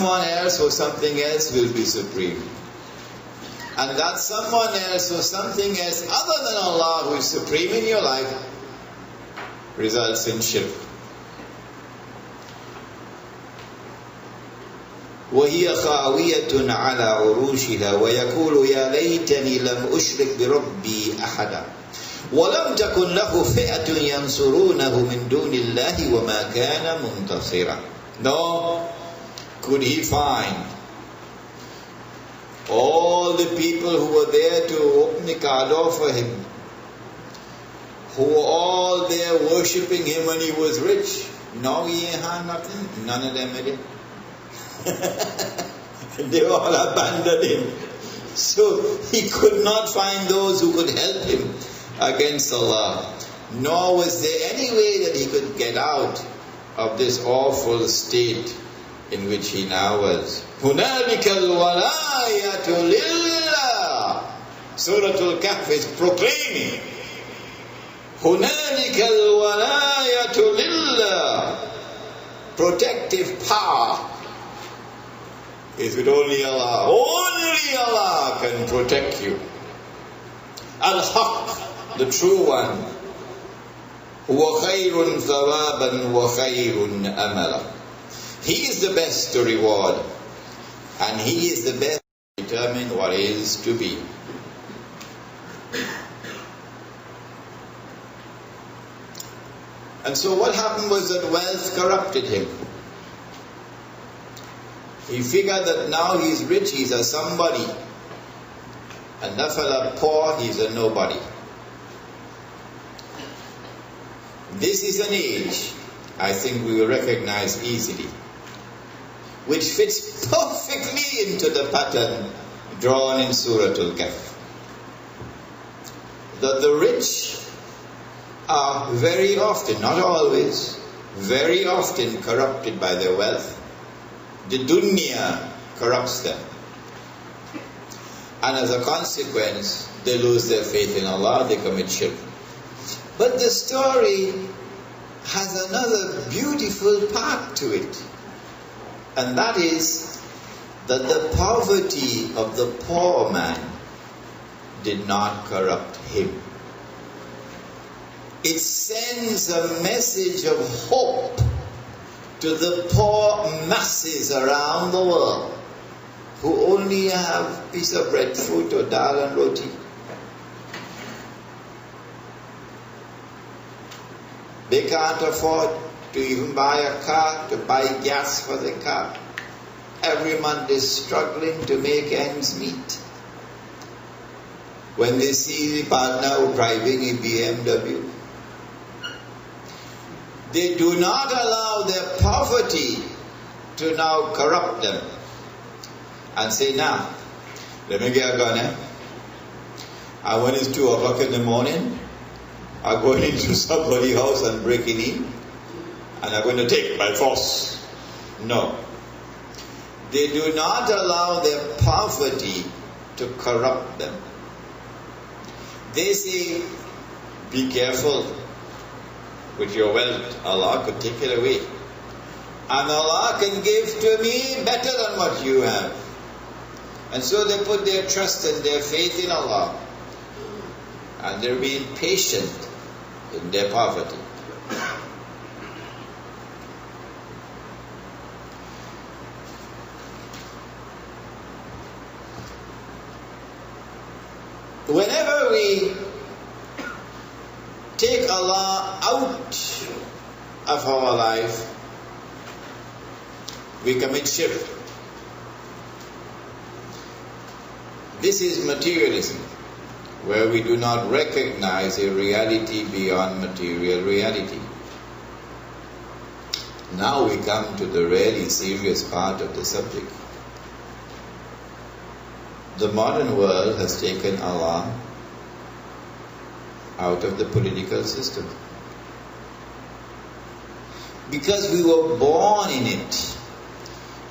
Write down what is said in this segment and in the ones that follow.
someone else or something else will be supreme. And that someone else or something else other than Allah who is supreme in your life results in shirk. وَهِيَ خَاوِيَةٌ عَلَى عُرُوشِهَا وَيَقُولُ يَا لَيْتَنِي لَمْ أُشْرِكْ بِرَبِّي أَحَدًا وَلَمْ تَكُنْ لَهُ فِئَةٌ يَنْصُرُونَهُ مِنْ دُونِ اللَّهِ وَمَا كَانَ مُنْتَصِرًا. Nor could he find all the people who were there to open the car door for him, who were all there worshipping him when he was rich. No, he had nothing. None of them had it. They all abandoned him. So he could not find those who could help him against Allah. Nor was there any way that he could get out of this awful state in which he now was. هُنَالِكَ الْوَلَايَةُ لِلَّهِ. Surah Al-Kahf is proclaiming هُنَالِكَ الْوَلَايَةُ لِلَّهِ. Protective power is with only Allah. Only Allah can protect you. Al-Haq, the true one. هُوَ خَيْرٌ ثَوَابًا وَخَيْرٌ أَمَلًا. He is the best to reward, and He is the best to determine what is to be. And so what happened was that wealth corrupted him. He figured that now he's rich, he's a somebody. And that fella poor, he's a nobody. This is an age, I think we will recognize easily, which fits perfectly into the pattern drawn in Surah Al-Kahf. That the rich are very often, not always, very often corrupted by their wealth. The dunya corrupts them. And as a consequence, they lose their faith in Allah, they commit shirk. But the story has another beautiful part to it. And that is that the poverty of the poor man did not corrupt him. It sends a message of hope to the poor masses around the world who only have a piece of breadfruit or dal and roti. They can't afford to even buy a car, to buy gas for the car. Every month is struggling to make ends meet. When they see the partner driving a BMW, they do not allow their poverty to now corrupt them and say, nah, let me get a gun, and when it's 2 o'clock in the morning, I'm going into somebody's house and breaking in, and I'm going to take by force. No. They do not allow their poverty to corrupt them. They say, be careful with your wealth. Allah could take it away. And Allah can give to me better than what you have. And so they put their trust and their faith in Allah. And they're being patient in their poverty. Whenever we take Allah out of our life, we commit shirk. This is materialism, where we do not recognize a reality beyond material reality. Now we come to the really serious part of the subject. The modern world has taken Allah out of the political system. Because we were born in it.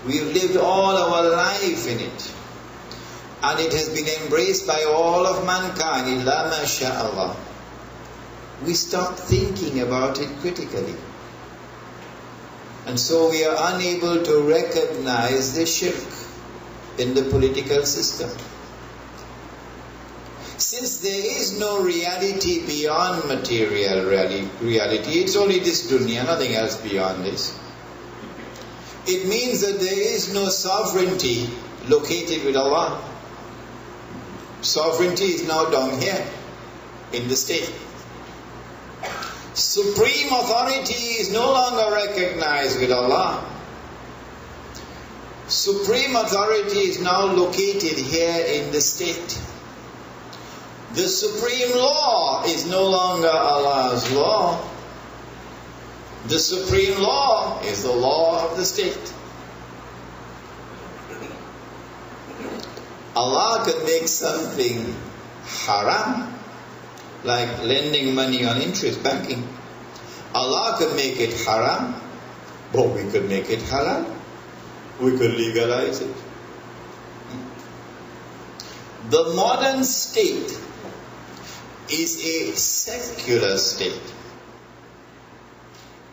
We've lived all our life in it. And it has been embraced by all of mankind, illa ma sha Allah. We stopped thinking about it critically. And so we are unable to recognize the shirk in the political system. Since there is no reality beyond material reality, it's only this dunya, nothing else beyond this. It means that there is no sovereignty located with Allah. Sovereignty is now down here in the state. Supreme authority is no longer recognized with Allah. Supreme authority is now located here in the state. The supreme law is no longer Allah's law. The supreme law is the law of the state. Allah can make something haram, like lending money on interest, banking. Allah could make it haram, but we could make it halal. We could legalize it. The modern state is a secular state.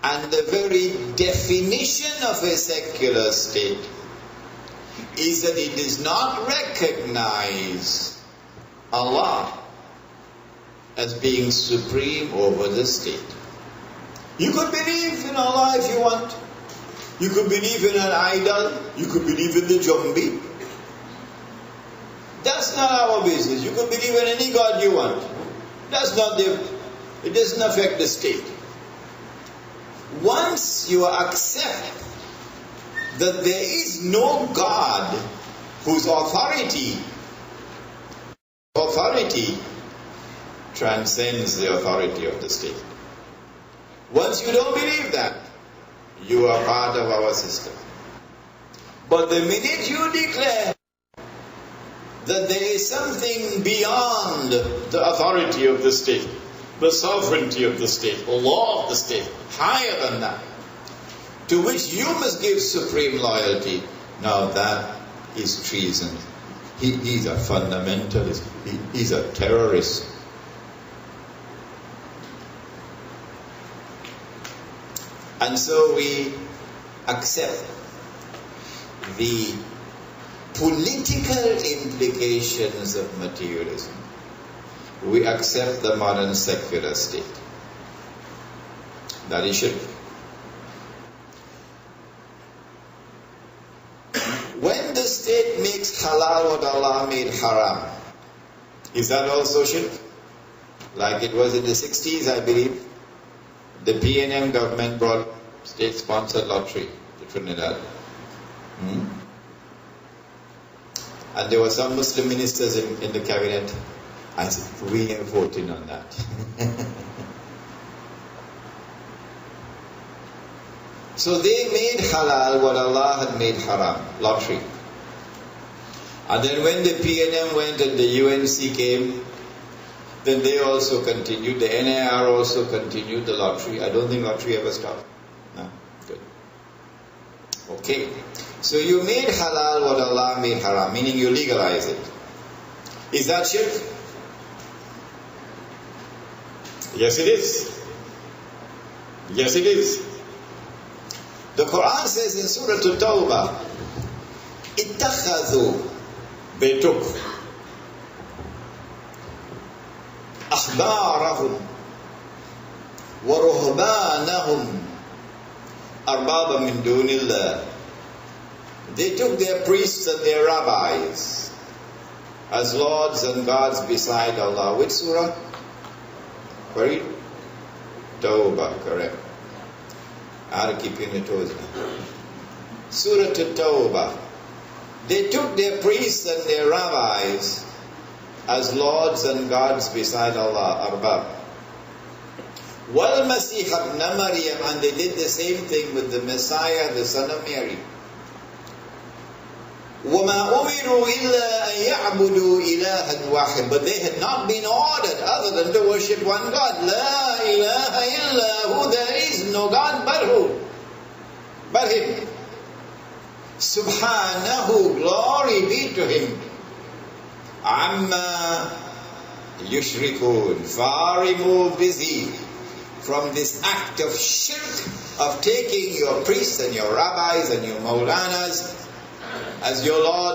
And the very definition of a secular state is that it does not recognize Allah as being supreme over the state. You could believe in Allah if you want. You could believe in an idol. You could believe in the Jumbi. That's not our business. You could believe in any God you want. It doesn't affect the state. Once you accept that there is no God whose authority transcends the authority of the state. Once you don't believe that, you are part of our system. But the minute you declare that there is something beyond the authority of the state, the sovereignty of the state, the law of the state, higher than that, to which you must give supreme loyalty, now that is treason. He's a fundamentalist. He's a terrorist. And so we accept the political implications of materialism. We accept the modern secular state. That is shirk. When the state makes halal what Allah made haram, is that also shirk? Like it was in the 60s, I believe. The PNM government brought state-sponsored lottery to Trinidad. And there were some Muslim ministers in the cabinet. I said, we ain't voting on that. So they made halal what Allah had made haram, lottery. And then when the PNM went and the UNC came, then they also continued, the NIR also continued the lottery. I don't think lottery ever stopped. No, good. Okay. So you made halal what Allah made haram, meaning you legalize it. Is that shirk? Yes, it is. Yes, it is. The Quran says in Surah At-Tawbah, ittakhadhu, they took أحبارهم ورهبانهم أربابا من دون الله. They took their priests and their rabbis as lords and gods beside Allah. Which surah? Farid? Tawbah, correct. I have to keep you on your toes now. Surah At-Tawbah. They took their priests and their rabbis as lords and gods beside Allah, Arbab. Wal Masih ibn Maryam, and they did the same thing with the Messiah, the son of Mary. وَمَا أُمِرُوا إِلَّا أَن يَعْبُدُوا إِلَهًا وَاحِدًا. But they had not been ordered other than to worship one God. لَا إِلَهَ إِلَّا هُ. There is no God but who? But Him. Subhanahu, glory be to Him. Amma yushrikun, far removed is He from this act of shirk of taking your priests and your rabbis and your maulanas as your Lord